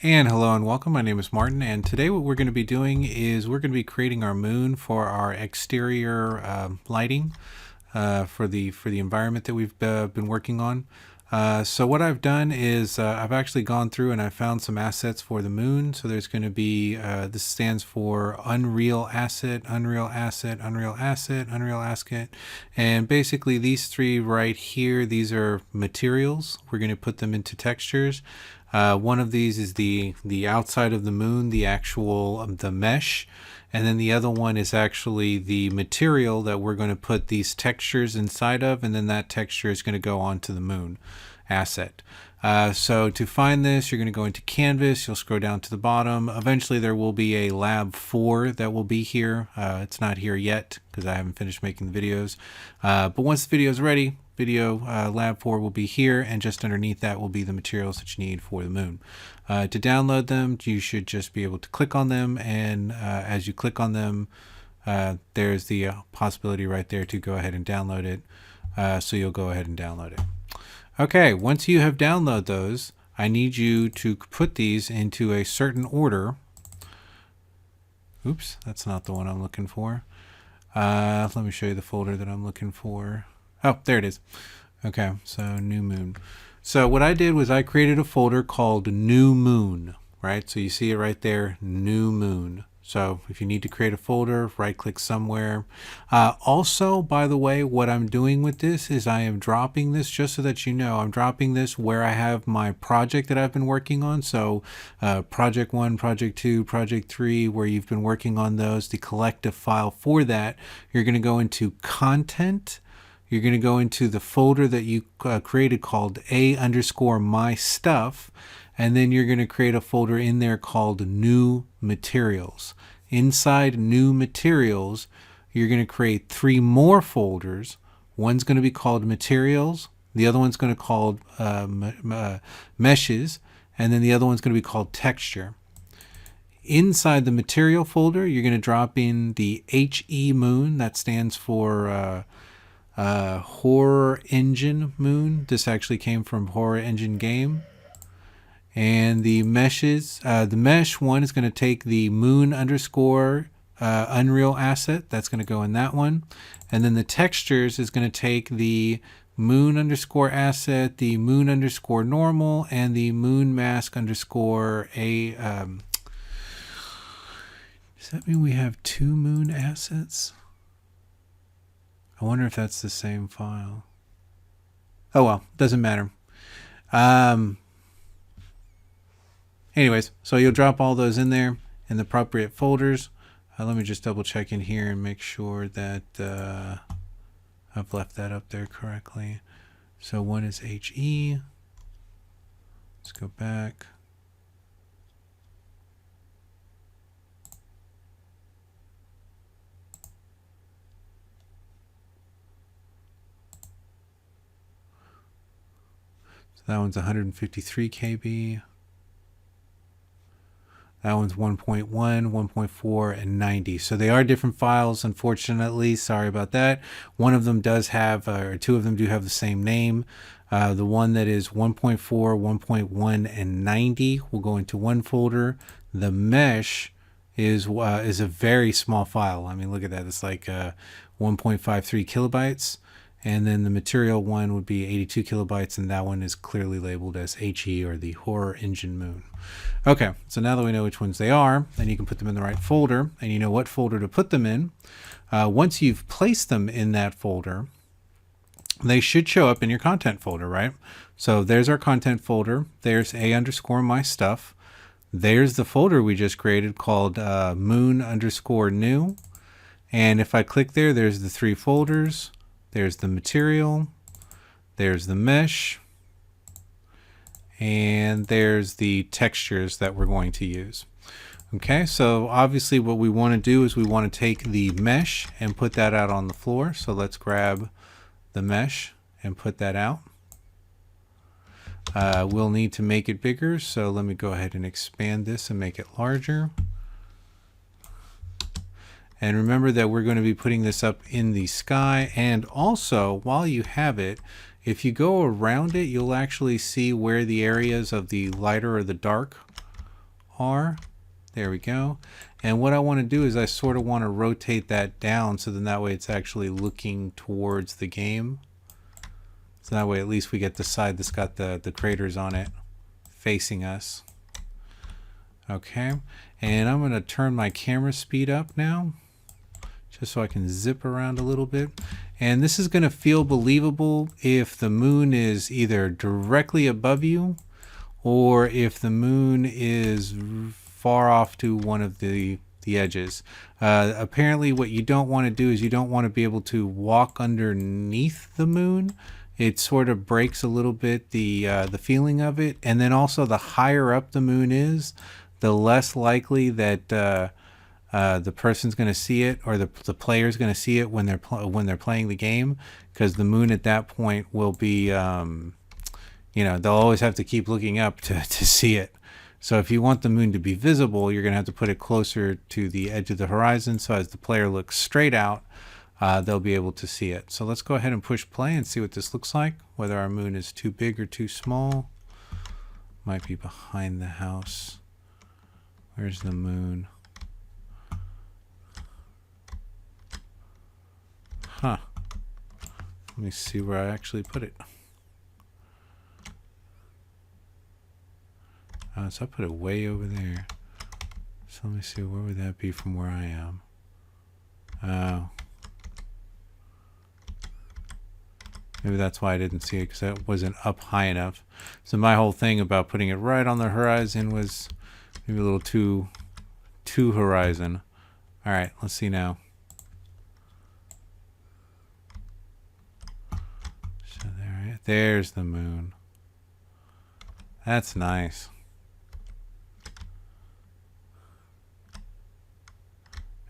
And hello and welcome. My name is Martin, and today what we're going to be doing is we're going to be creating our moon for our exterior lighting for the environment that we've been working on. So what I've done is I've actually gone through and I found some assets for the moon. So there's going to be this stands for Unreal Asset, Unreal Asset, Unreal Asset, Unreal Asset, and basically these three right here, these are materials. We're going to put them into textures. One of these is the outside of the moon, the actual the mesh, and then the other one is actually the material that we're going to put these textures inside of, and then that texture is going to go onto the moon asset. So to find this, you're going to go into Canvas, you'll scroll down to the bottom. Eventually there will be a Lab 4 that will be here. It's not here yet because I haven't finished making the videos. But once the video is ready, Lab 4 will be here, and just underneath that will be the materials that you need for the moon. To download them, you should just be able to click on them, and as you click on them, there's the possibility right there to go ahead and download it. So you'll go ahead and download it. Okay, once you have downloaded those, I need you to put these into a certain order. Oops, that's not the one I'm looking for. Let me show you the folder that I'm looking for. Oh, there it is. Okay, so New Moon. So what I did was I created a folder called New Moon, right? So you see it right there, New Moon. So if you need to create a folder, right click somewhere. Also, by the way, what I'm doing with this is I am dropping this, just so that you know, I'm dropping this where I have my project that I've been working on. So project 1, project 2, project 3, where you've been working on those, the collective file for that, you're going to go into content. You're going to go into the folder that you created called A_my stuff, and then you're going to create a folder in there called New Materials. Inside New Materials, you're going to create 3 more folders. One's going to be called Materials, the other one's going to be called Meshes, and then the other one's going to be called Texture. Inside the Material folder, you're going to drop in the HE Moon, that stands for Horror Engine Moon. This actually came from Horror Engine Game. And the meshes, the mesh one is going to take the moon underscore Unreal asset. That's going to go in that one. And then the textures is going to take the moon underscore asset, the moon underscore normal, and the moon mask underscore a. Does that mean we have 2 moon assets? I wonder if that's the same file. Oh well, doesn't matter. Anyways, so you'll drop all those in there in the appropriate folders. Let me just double check in here and make sure that I've left that up there correctly. So one is HE. Let's go back. So that one's 153 KB. That one's 1.1, 1.4, and 90. So they are different files, unfortunately. Sorry about that. One of them does have, or 2 of them do have the same name. The one that is 1.4, 1.1, and 90 will go into one folder. The mesh is a very small file. I mean, look at that. It's like 1.53 kilobytes. And then the material one would be 82 kilobytes, and that one is clearly labeled as HE, or the Horror Engine Moon. Okay, so now that we know which ones they are, then you can put them in the right folder, and you know what folder to put them in. Once you've placed them in that folder, they should show up in your content folder, right? So there's our content folder. There's A_my stuff. There's the folder we just created called moon_new. And if I click there, there's the 3 folders. There's the material, there's the mesh, and there's the textures that we're going to use. Okay, so obviously what we want to do is we want to take the mesh and put that out on the floor. So let's grab the mesh and put that out. We'll need to make it bigger, so let me go ahead and expand this and make it larger. And remember that we're going to be putting this up in the sky. And also, while you have it, If you go around it, you'll actually see where the areas of the lighter or the dark R. There we go. And what I want to do is I sort of want to rotate that down so then that way it's actually looking towards the game. So that way at least we get the side that's got the craters on it facing us. Okay, and I'm going to turn my camera speed up now just so I can zip around a little bit. And this is going to feel believable if the moon is either directly above you or if the moon is far off to one of the edges. Apparently what you don't want to do is you don't want to be able to walk underneath the moon. It sort of breaks a little bit the feeling of it. And then also the higher up the moon is, the less likely that the person's going to see it, or the player's going to see it when they're playing the game, because the moon at that point will be, you know, they'll always have to keep looking up to see it. So if you want the moon to be visible, you're going to have to put it closer to the edge of the horizon, so as the player looks straight out, they'll be able to see it. So let's go ahead and push play and see what this looks like, whether our moon is too big or too small. Might be behind the house. Where's the moon? Huh. Let me see where I actually put it. So I put it way over there. So let me see, where would that be from where I am? Maybe that's why I didn't see it, because that wasn't up high enough. So my whole thing about putting it right on the horizon was maybe a little too horizon. All right, let's see now. So there's the moon. That's nice.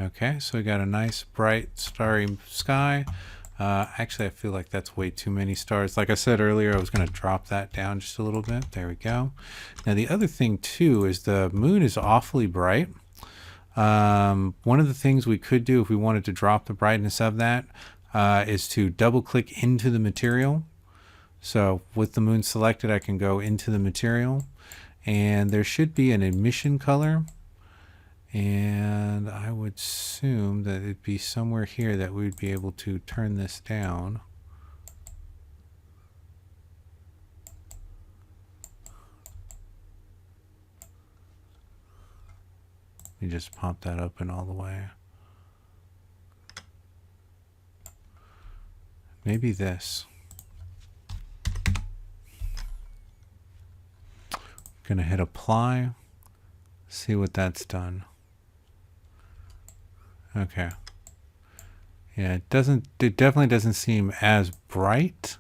Okay, so we got a nice bright starry sky. Actually, I feel like that's way too many stars. Like I said earlier, I was going to drop that down just a little bit. There we go. Now the other thing too is the moon is awfully bright. One of the things we could do if we wanted to drop the brightness of that is to double click into the material. So with the moon selected, I can go into the material, and there should be an emission color. And I would assume that it'd be somewhere here that we'd be able to turn this down. You just pop that open all the way. Maybe this. Gonna hit apply, see what that's done. Okay. Yeah, it definitely doesn't seem as bright.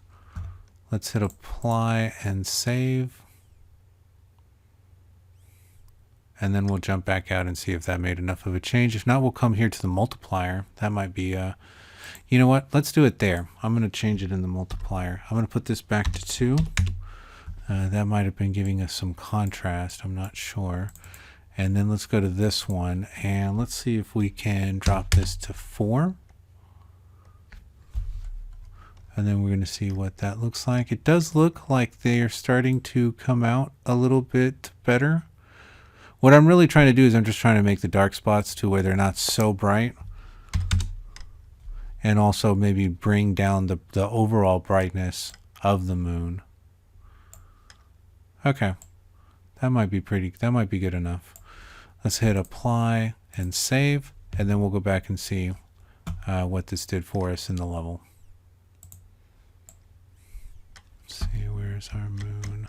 Let's hit apply and save. And then we'll jump back out and see if that made enough of a change. If not, we'll come here to the multiplier. That might be, you know what? Let's do it there. I'm going to change it in the multiplier. I'm going to put this back to 2. That might have been giving us some contrast. I'm not sure. And then let's go to this one, and let's see if we can drop this to 4. And then we're going to see what that looks like. It does look like they're starting to come out a little bit better. What I'm really trying to do is I'm just trying to make the dark spots to where they're not so bright. And also maybe bring down the overall brightness of the moon. Okay. That might be good enough. Let's hit apply and save, and then we'll go back and see what this did for us in the level. Let's see, where's our moon?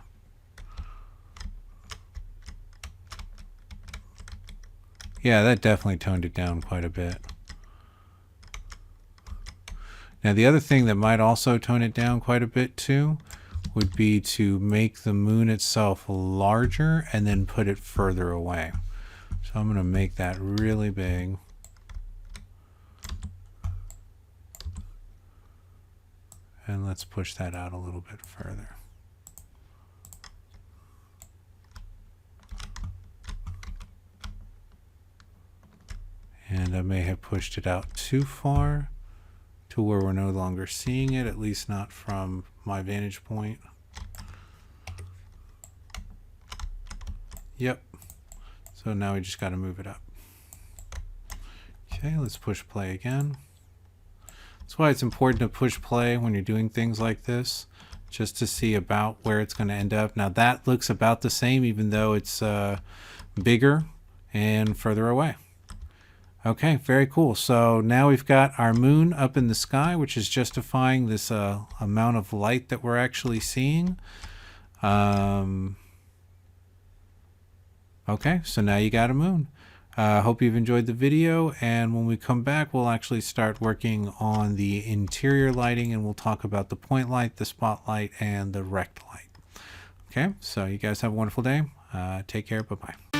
Yeah, that definitely toned it down quite a bit. Now the other thing that might also tone it down quite a bit too would be to make the moon itself larger and then put it further away. So I'm going to make that really big. And let's push that out a little bit further. And I may have pushed it out too far to where we're no longer seeing it, at least not from my vantage point. Yep. So now we just got to move it up. Okay, let's push play again. That's why it's important to push play when you're doing things like this, just to see about where it's going to end up. Now that looks about the same, even though it's bigger and further away. Okay, very cool. So now we've got our moon up in the sky, which is justifying this amount of light that we're actually seeing. Okay, so now you got a moon. Hope you've enjoyed the video, and when we come back, we'll actually start working on the interior lighting, and we'll talk about the point light, the spotlight, and the rect light. Okay, so you guys have a wonderful day. Take care. Bye-bye.